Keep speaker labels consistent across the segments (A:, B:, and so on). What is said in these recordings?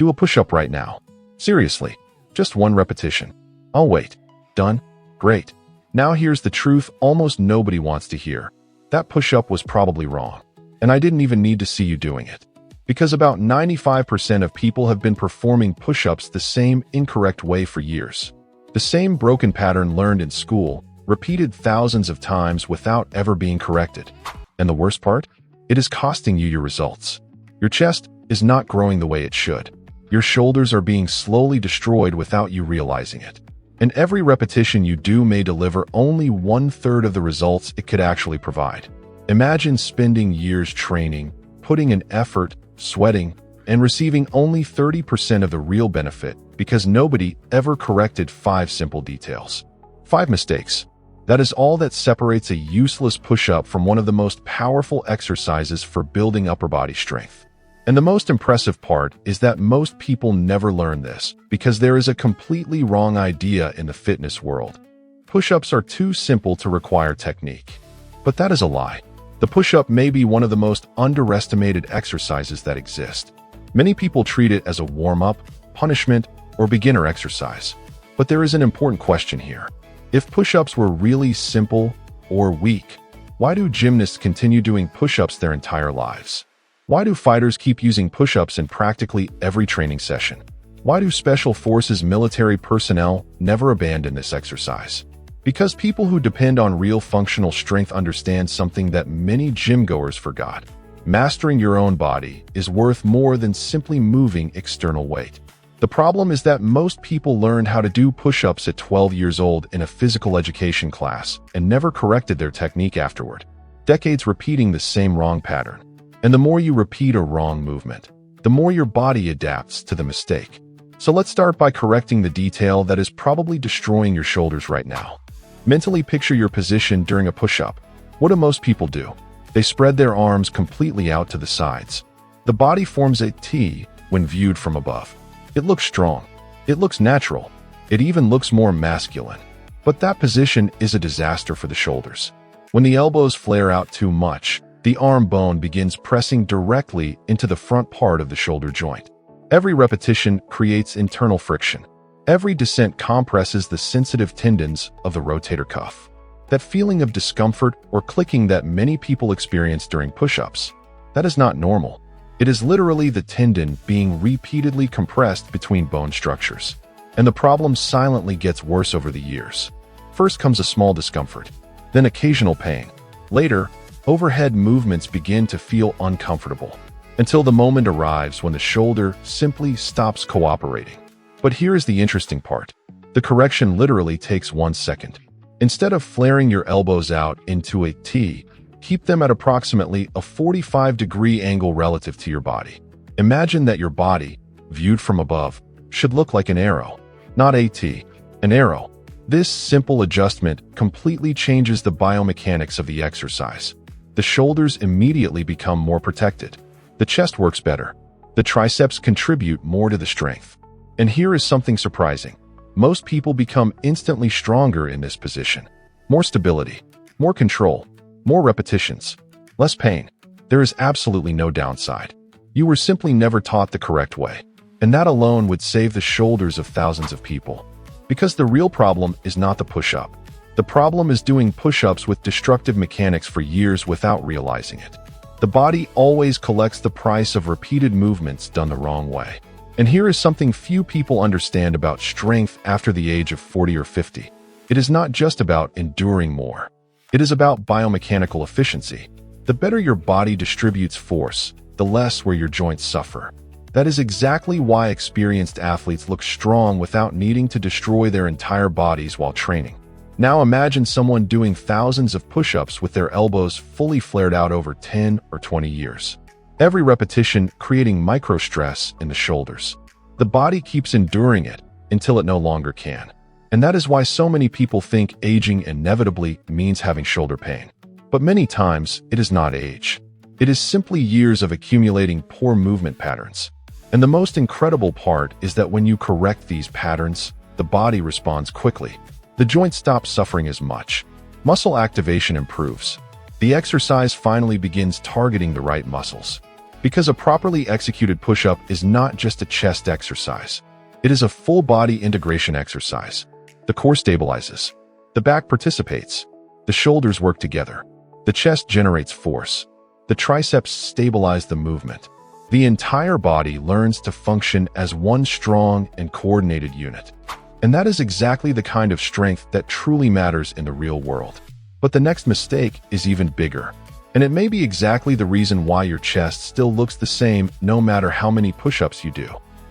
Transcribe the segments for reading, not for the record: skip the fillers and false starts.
A: Do a push-up right now. Seriously, just one repetition. I'll wait. Done? Great. Now here's the truth almost nobody wants to hear. That push-up was probably wrong. And I didn't even need to see you doing it. Because about 95% of people have been performing push-ups the same incorrect way for years. The same broken pattern learned in school, repeated thousands of times without ever being corrected. And the worst part? It is costing you your results. Your chest is not growing the way it should. Your shoulders are being slowly destroyed without you realizing it. And every repetition you do may deliver only 1/3 of the results it could actually provide. Imagine spending years training, putting in effort, sweating, and receiving only 30% of the real benefit because nobody ever corrected 5 simple details. 5 mistakes. That is all that separates a useless push-up from one of the most powerful exercises for building upper body strength. And the most impressive part is that most people never learn this because there is a completely wrong idea in the fitness world. Push-ups are too simple to require technique. But that is a lie. The push-up may be one of the most underestimated exercises that exist. Many people treat it as a warm-up, punishment, or beginner exercise. But there is an important question here. If push-ups were really simple or weak, why do gymnasts continue doing push-ups their entire lives? Why do fighters keep using push-ups in practically every training session? Why do special forces military personnel never abandon this exercise? Because people who depend on real functional strength understand something that many gym-goers forgot. Mastering your own body is worth more than simply moving external weight. The problem is that most people learned how to do push-ups at 12 years old in a physical education class and never corrected their technique afterward. Decades repeating the same wrong pattern. And the more you repeat a wrong movement, the more your body adapts to the mistake. So let's start by correcting the detail that is probably destroying your shoulders right now. Mentally picture your position during a push-up. What do most people do? They spread their arms completely out to the sides. The body forms a T when viewed from above. It looks strong. It looks natural. It even looks more masculine. But that position is a disaster for the shoulders. When the elbows flare out too much, the arm bone begins pressing directly into the front part of the shoulder joint. Every repetition creates internal friction. Every descent compresses the sensitive tendons of the rotator cuff. That feeling of discomfort or clicking that many people experience during push-ups, that is not normal. It is literally the tendon being repeatedly compressed between bone structures. And the problem silently gets worse over the years. First comes a small discomfort, then occasional pain. Later, overhead movements begin to feel uncomfortable, until the moment arrives when the shoulder simply stops cooperating. But here is the interesting part. The correction literally takes 1 second. Instead of flaring your elbows out into a T, keep them at approximately a 45-degree angle relative to your body. Imagine that your body, viewed from above, should look like an arrow, not a T, an arrow. This simple adjustment completely changes the biomechanics of the exercise. The shoulders immediately become more protected. The chest works better. The triceps contribute more to the strength. And here is something surprising. Most people become instantly stronger in this position. More stability, more control, more repetitions, less pain. There is absolutely no downside. You were simply never taught the correct way. And that alone would save the shoulders of thousands of people. Because the real problem is not the push-up. The problem is doing push-ups with destructive mechanics for years without realizing it. The body always collects the price of repeated movements done the wrong way. And here is something few people understand about strength after the age of 40 or 50. It is not just about enduring more. It is about biomechanical efficiency. The better your body distributes force, the less where your joints suffer. That is exactly why experienced athletes look strong without needing to destroy their entire bodies while training. Now imagine someone doing thousands of push-ups with their elbows fully flared out over 10 or 20 years. Every repetition creating micro-stress in the shoulders. The body keeps enduring it until it no longer can. And that is why so many people think aging inevitably means having shoulder pain. But many times, it is not age. It is simply years of accumulating poor movement patterns. And the most incredible part is that when you correct these patterns, the body responds quickly. The joint stops suffering as much. Muscle activation improves. The exercise finally begins targeting the right muscles. Because a properly executed push-up is not just a chest exercise. It is a full-body integration exercise. The core stabilizes. The back participates. The shoulders work together. The chest generates force. The triceps stabilize the movement. The entire body learns to function as one strong and coordinated unit. And that is exactly the kind of strength that truly matters in the real world. But the next mistake is even bigger. And it may be exactly the reason why your chest still looks the same no matter how many push-ups you do.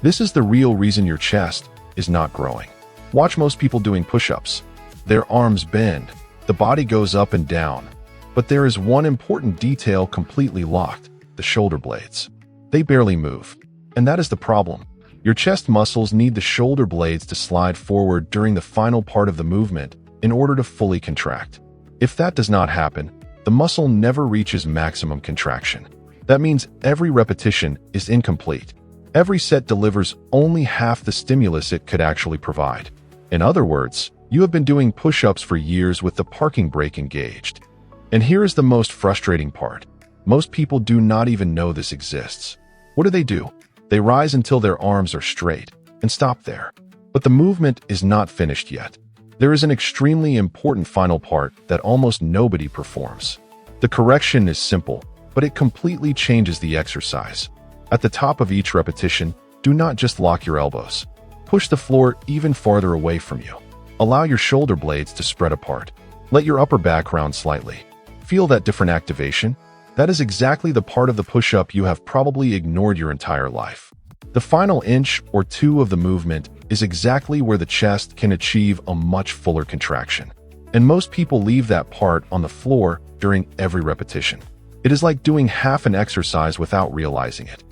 A: This is the real reason your chest is not growing. Watch most people doing push-ups. Their arms bend. The body goes up and down. But there is one important detail completely locked: the shoulder blades. They barely move. And that is the problem. Your chest muscles need the shoulder blades to slide forward during the final part of the movement in order to fully contract. If that does not happen, the muscle never reaches maximum contraction. That means every repetition is incomplete. Every set delivers only half the stimulus it could actually provide. In other words, you have been doing push-ups for years with the parking brake engaged. And here is the most frustrating part. Most people do not even know this exists. What do? They rise until their arms are straight and stop there. But the movement is not finished yet. There is an extremely important final part that almost nobody performs. The correction is simple, but it completely changes the exercise. At the top of each repetition, do not just lock your elbows. Push the floor even farther away from you. Allow your shoulder blades to spread apart. Let your upper back round slightly. Feel that different activation? That is exactly the part of the push-up you have probably ignored your entire life. The final inch or two of the movement is exactly where the chest can achieve a much fuller contraction. And most people leave that part on the floor during every repetition. It is like doing half an exercise without realizing it.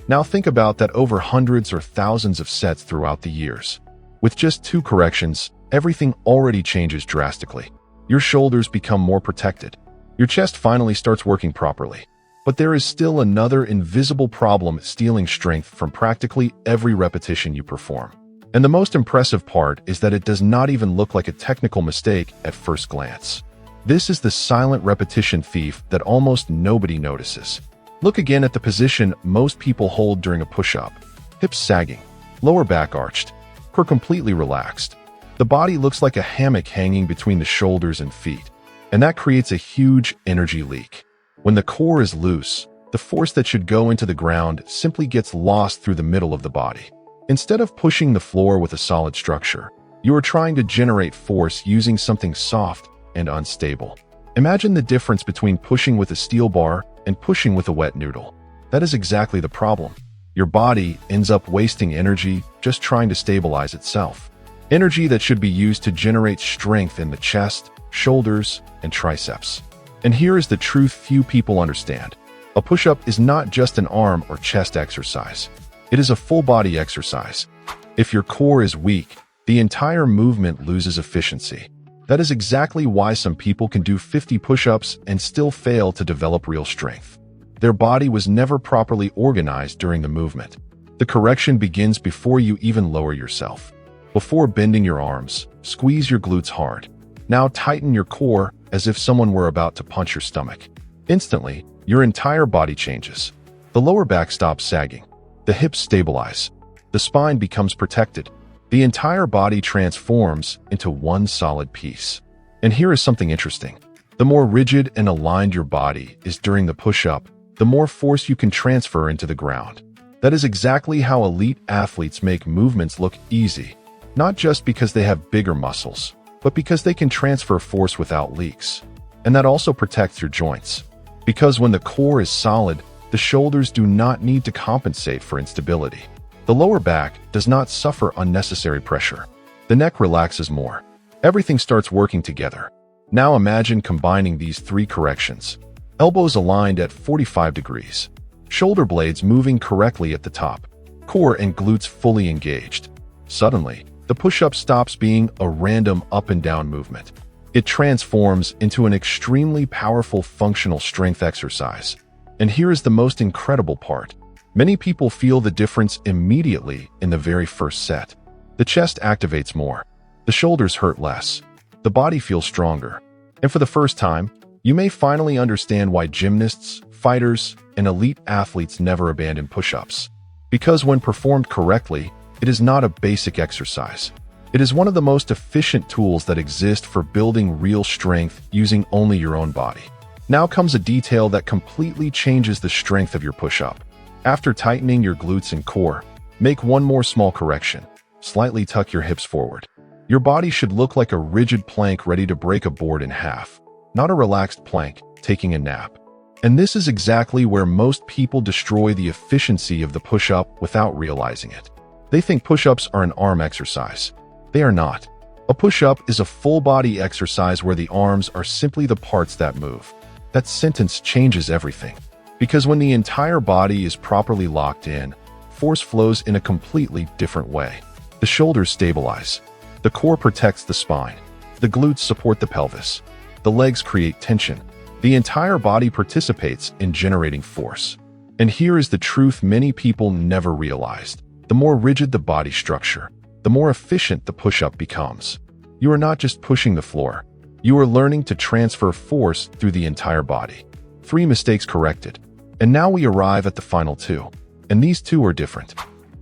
A: Now think about that over hundreds or thousands of sets throughout the years. With just 2 corrections, everything already changes drastically. Your shoulders become more protected. Your chest finally starts working properly. But there is still another invisible problem stealing strength from practically every repetition you perform. And the most impressive part is that it does not even look like a technical mistake at first glance. This is the silent repetition thief that almost nobody notices. Look again at the position most people hold during a push-up. Hips sagging, lower back arched, core completely relaxed. The body looks like a hammock hanging between the shoulders and feet. And that creates a huge energy leak. When the core is loose, the force that should go into the ground simply gets lost through the middle of the body. Instead of pushing the floor with a solid structure, you are trying to generate force using something soft and unstable. Imagine the difference between pushing with a steel bar and pushing with a wet noodle. That is exactly the problem. Your body ends up wasting energy just trying to stabilize itself. Energy that should be used to generate strength in the chest, shoulders, and triceps. And here is the truth few people understand. A push-up is not just an arm or chest exercise. It is a full-body exercise. If your core is weak, the entire movement loses efficiency. That is exactly why some people can do 50 push-ups and still fail to develop real strength. Their body was never properly organized during the movement. The correction begins before you even lower yourself. Before bending your arms, squeeze your glutes hard. Now tighten your core as if someone were about to punch your stomach. Instantly, your entire body changes. The lower back stops sagging. The hips stabilize. The spine becomes protected. The entire body transforms into one solid piece. And here is something interesting. The more rigid and aligned your body is during the push-up, the more force you can transfer into the ground. That is exactly how elite athletes make movements look easy, not just because they have bigger muscles, but because they can transfer force without leaks. And that also protects your joints. Because when the core is solid, the shoulders do not need to compensate for instability. The lower back does not suffer unnecessary pressure. The neck relaxes more. Everything starts working together. Now imagine combining these 3 corrections. Elbows aligned at 45 degrees. Shoulder blades moving correctly at the top. Core and glutes fully engaged. Suddenly, the push-up stops being a random up and down movement. It transforms into an extremely powerful functional strength exercise. And here is the most incredible part. Many people feel the difference immediately in the very first set. The chest activates more. The shoulders hurt less. The body feels stronger. And for the first time, you may finally understand why gymnasts, fighters, and elite athletes never abandon push-ups. Because when performed correctly, it is not a basic exercise. It is one of the most efficient tools that exist for building real strength using only your own body. Now comes a detail that completely changes the strength of your push-up. After tightening your glutes and core, make one more small correction. Slightly tuck your hips forward. Your body should look like a rigid plank ready to break a board in half, not a relaxed plank taking a nap. And this is exactly where most people destroy the efficiency of the push-up without realizing it. They think push-ups are an arm exercise. They are not. A push-up is a full-body exercise where the arms are simply the parts that move. That sentence changes everything. Because when the entire body is properly locked in, force flows in a completely different way. The shoulders stabilize. The core protects the spine. The glutes support the pelvis. The legs create tension. The entire body participates in generating force. And here is the truth many people never realized. The more rigid the body structure, the more efficient the push-up becomes. You are not just pushing the floor. You are learning to transfer force through the entire body. 3 mistakes corrected. And now we arrive at the final 2. And these 2 are different.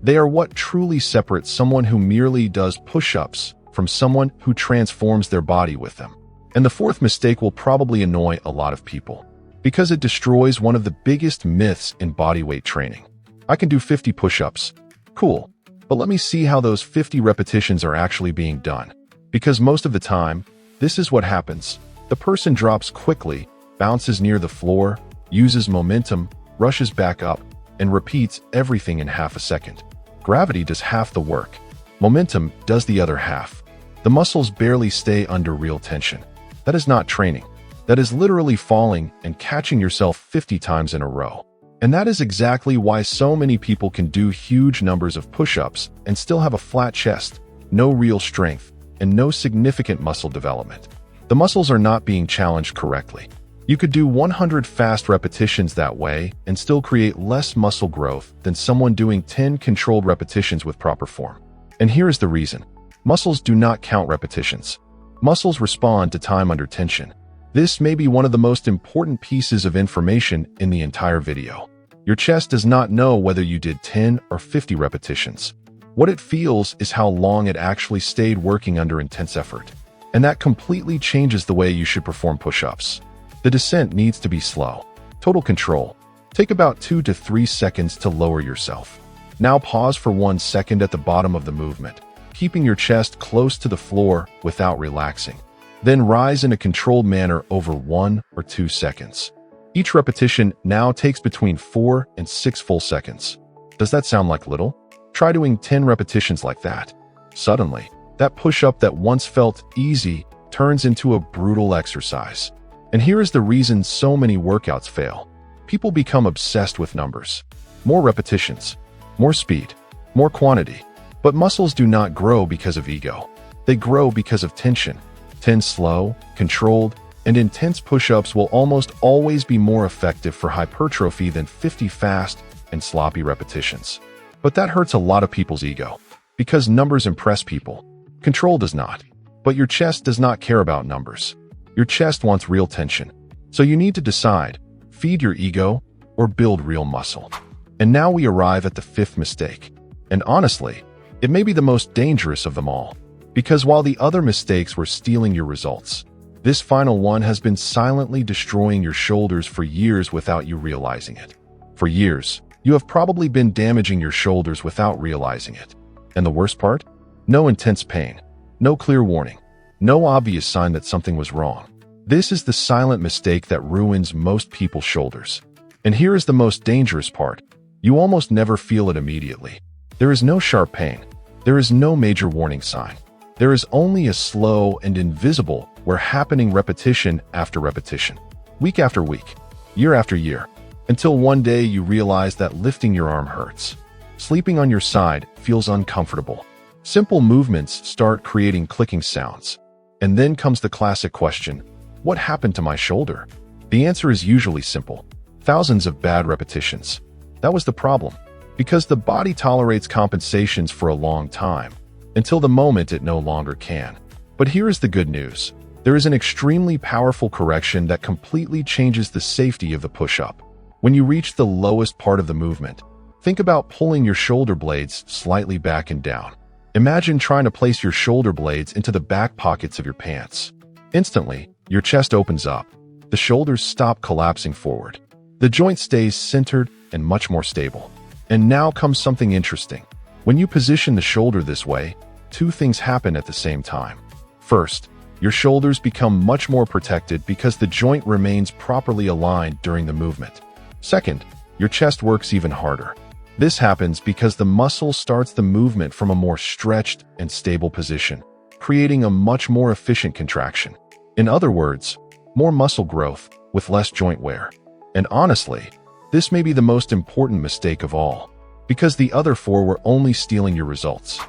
A: They are what truly separates someone who merely does push-ups from someone who transforms their body with them. And the 4th mistake will probably annoy a lot of people, because it destroys one of the biggest myths in bodyweight training. I can do 50 push-ups. Cool. But let me see how those 50 repetitions are actually being done. Because most of the time, this is what happens. The person drops quickly, bounces near the floor, uses momentum, rushes back up, and repeats everything in half a second. Gravity does half the work. Momentum does the other half. The muscles barely stay under real tension. That is not training. That is literally falling and catching yourself 50 times in a row. And that is exactly why so many people can do huge numbers of push-ups and still have a flat chest, no real strength, and no significant muscle development. The muscles are not being challenged correctly. You could do 100 fast repetitions that way and still create less muscle growth than someone doing 10 controlled repetitions with proper form. And here is the reason. Muscles do not count repetitions. Muscles respond to time under tension. This may be one of the most important pieces of information in the entire video. Your chest does not know whether you did 10 or 50 repetitions. What it feels is how long it actually stayed working under intense effort. And that completely changes the way you should perform push-ups. The descent needs to be slow. Total control. Take about 2 to 3 seconds to lower yourself. Now pause for 1 second at the bottom of the movement, keeping your chest close to the floor without relaxing. Then rise in a controlled manner over 1 or 2 seconds. Each repetition now takes between 4 and 6 full seconds. Does that sound like little? Try doing 10 repetitions like that. Suddenly, that push-up that once felt easy turns into a brutal exercise. And here is the reason so many workouts fail. People become obsessed with numbers. More repetitions, more speed, more quantity. But muscles do not grow because of ego. They grow because of tension. 10 slow, controlled, and intense push-ups will almost always be more effective for hypertrophy than 50 fast and sloppy repetitions. But that hurts a lot of people's ego. Because numbers impress people. Control does not. But your chest does not care about numbers. Your chest wants real tension. So you need to decide, feed your ego or build real muscle. And now we arrive at the 5th mistake. And honestly, it may be the most dangerous of them all. Because while the other mistakes were stealing your results, this final one has been silently destroying your shoulders for years without you realizing it. For years, you have probably been damaging your shoulders without realizing it. And the worst part? No intense pain, no clear warning, no obvious sign that something was wrong. This is the silent mistake that ruins most people's shoulders. And here is the most dangerous part. You almost never feel it immediately. There is no sharp pain. There is no major warning sign. There is only a slow and invisible happening repetition after repetition, week after week, year after year, until one day you realize that lifting your arm hurts. Sleeping on your side feels uncomfortable. Simple movements start creating clicking sounds. And then comes the classic question, what happened to my shoulder? The answer is usually simple. Thousands of bad repetitions. That was the problem. Because the body tolerates compensations for a long time, until the moment it no longer can. But here is the good news. There is an extremely powerful correction that completely changes the safety of the push-up. When you reach the lowest part of the movement, think about pulling your shoulder blades slightly back and down. Imagine trying to place your shoulder blades into the back pockets of your pants. Instantly, your chest opens up. The shoulders stop collapsing forward. The joint stays centered and much more stable. And now comes something interesting. When you position the shoulder this way, two things happen at the same time. First, your shoulders become much more protected because the joint remains properly aligned during the movement. Second, your chest works even harder. This happens because the muscle starts the movement from a more stretched and stable position, creating a much more efficient contraction. In other words, more muscle growth with less joint wear. And honestly, this may be the most important mistake of all, because the other four were only stealing your results.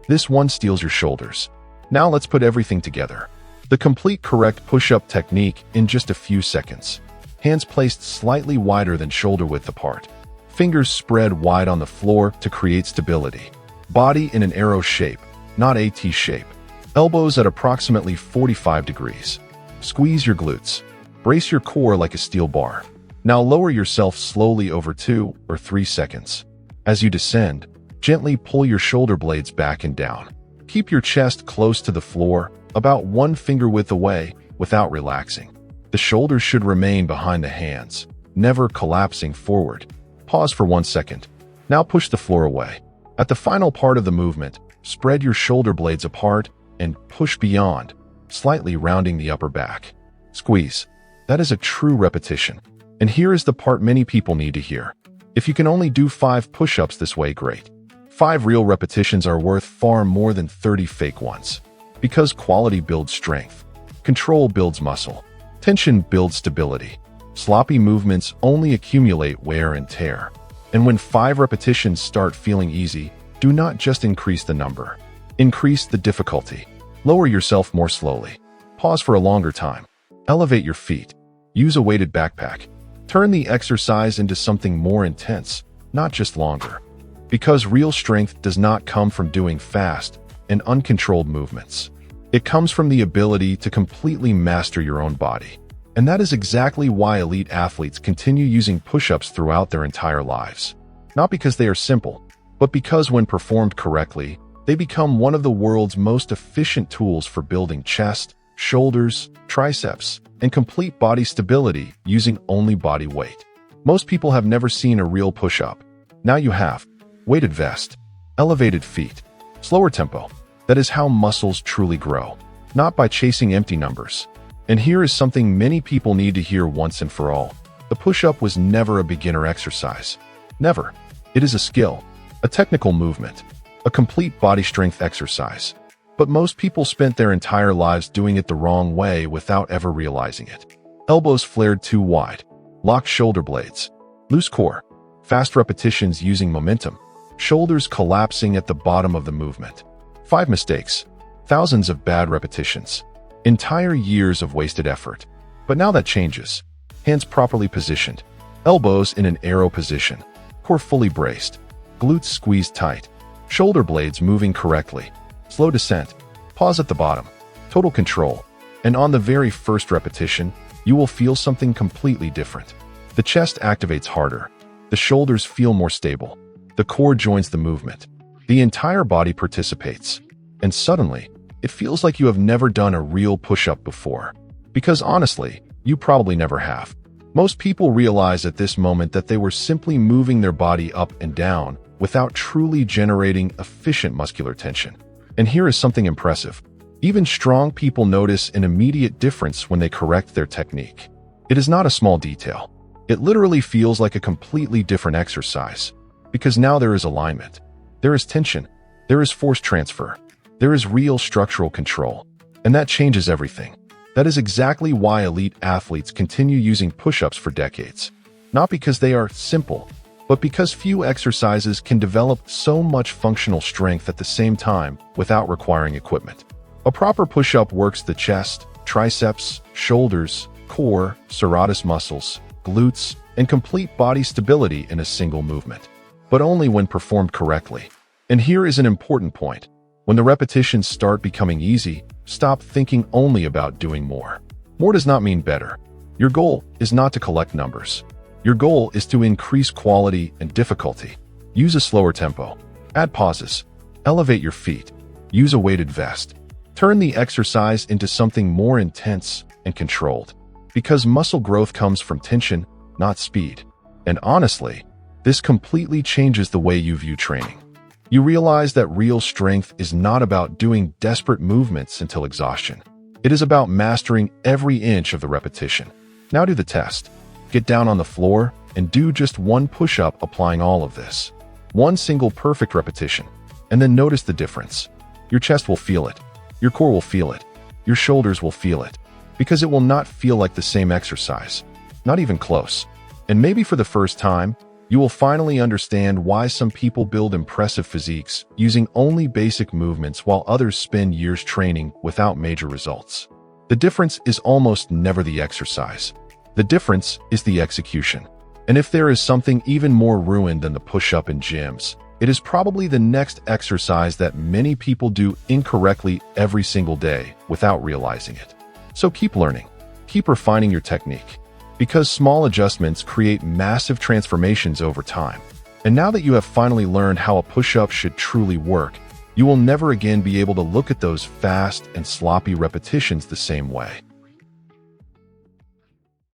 A: This one steals your shoulders. Now let's put everything together. The complete correct push-up technique in just a few seconds. Hands placed slightly wider than shoulder width apart. Fingers spread wide on the floor to create stability. Body in an arrow shape, not a T shape. Elbows at approximately 45 degrees. Squeeze your glutes. Brace your core like a steel bar. Now lower yourself slowly over 2 or 3 seconds. As you descend, gently pull your shoulder blades back and down. Keep your chest close to the floor, about 1 finger width away, without relaxing. The shoulders should remain behind the hands, never collapsing forward. Pause for 1 second. Now push the floor away. At the final part of the movement, spread your shoulder blades apart and push beyond, slightly rounding the upper back. Squeeze. That is a true repetition. And here is the part many people need to hear. If you can only do 5 push-ups this way, great. 5 real repetitions are worth far more than 30 fake ones. Because quality builds strength. Control builds muscle. Tension builds stability. Sloppy movements only accumulate wear and tear. And when 5 repetitions start feeling easy, do not just increase the number. Increase the difficulty. Lower yourself more slowly. Pause for a longer time. Elevate your feet. Use a weighted backpack. Turn the exercise into something more intense, not just longer. Because real strength does not come from doing fast and uncontrolled movements. It comes from the ability to completely master your own body. And that is exactly why elite athletes continue using push-ups throughout their entire lives. Not because they are simple, but because when performed correctly, they become one of the world's most efficient tools for building chest, shoulders, triceps, and complete body stability using only body weight. Most people have never seen a real push-up. Now you have. Weighted vest. Elevated feet. Slower tempo. That is how muscles truly grow. Not by chasing empty numbers. And here is something many people need to hear once and for all. The push-up was never a beginner exercise. Never. It is a skill, a technical movement, a complete body strength exercise. But most people spent their entire lives doing it the wrong way without ever realizing it. Elbows flared too wide. Locked shoulder blades. Loose core. Fast repetitions using momentum. Shoulders collapsing at the bottom of the movement. 5 mistakes. Thousands of bad repetitions. Entire years of wasted effort. But now that changes. Hands properly positioned. Elbows in an arrow position. Core fully braced. Glutes squeezed tight. Shoulder blades moving correctly. Slow descent. Pause at the bottom. Total control. And on the very first repetition, you will feel something completely different. The chest activates harder. The shoulders feel more stable. The core joins the movement. The entire body participates. And suddenly, it feels like you have never done a real push-up before. Because honestly, you probably never have. Most people realize at this moment that they were simply moving their body up and down without truly generating efficient muscular tension. And here is something impressive. Even strong people notice an immediate difference when they correct their technique. It is not a small detail. It literally feels like a completely different exercise. Because now there is alignment. There is tension. There is force transfer. There is real structural control. And that changes everything. That is exactly why elite athletes continue using push-ups for decades. Not because they are simple, but because few exercises can develop so much functional strength at the same time without requiring equipment. A proper push-up works the chest, triceps, shoulders, core, serratus muscles, glutes, and complete body stability in a single movement. But only when performed correctly. And here is an important point. When the repetitions start becoming easy, stop thinking only about doing more. More does not mean better. Your goal is not to collect numbers. Your goal is to increase quality and difficulty. Use a slower tempo. Add pauses. Elevate your feet. Use a weighted vest. Turn the exercise into something more intense and controlled. Because muscle growth comes from tension, not speed. And honestly, this completely changes the way you view training. You realize that real strength is not about doing desperate movements until exhaustion. It is about mastering every inch of the repetition. Now do the test. Get down on the floor and do just one push-up applying all of this. One single perfect repetition. And then notice the difference. Your chest will feel it. Your core will feel it. Your shoulders will feel it. Because it will not feel like the same exercise. Not even close. And maybe for the first time, you will finally understand why some people build impressive physiques using only basic movements while others spend years training without major results. The difference is almost never the exercise. The difference is the execution. And if there is something even more ruined than the push-up in gyms, it is probably the next exercise that many people do incorrectly every single day without realizing it. So keep learning. Keep refining your technique. Because small adjustments create massive transformations over time. And now that you have finally learned how a push-up should truly work, you will never again be able to look at those fast and sloppy repetitions the same way.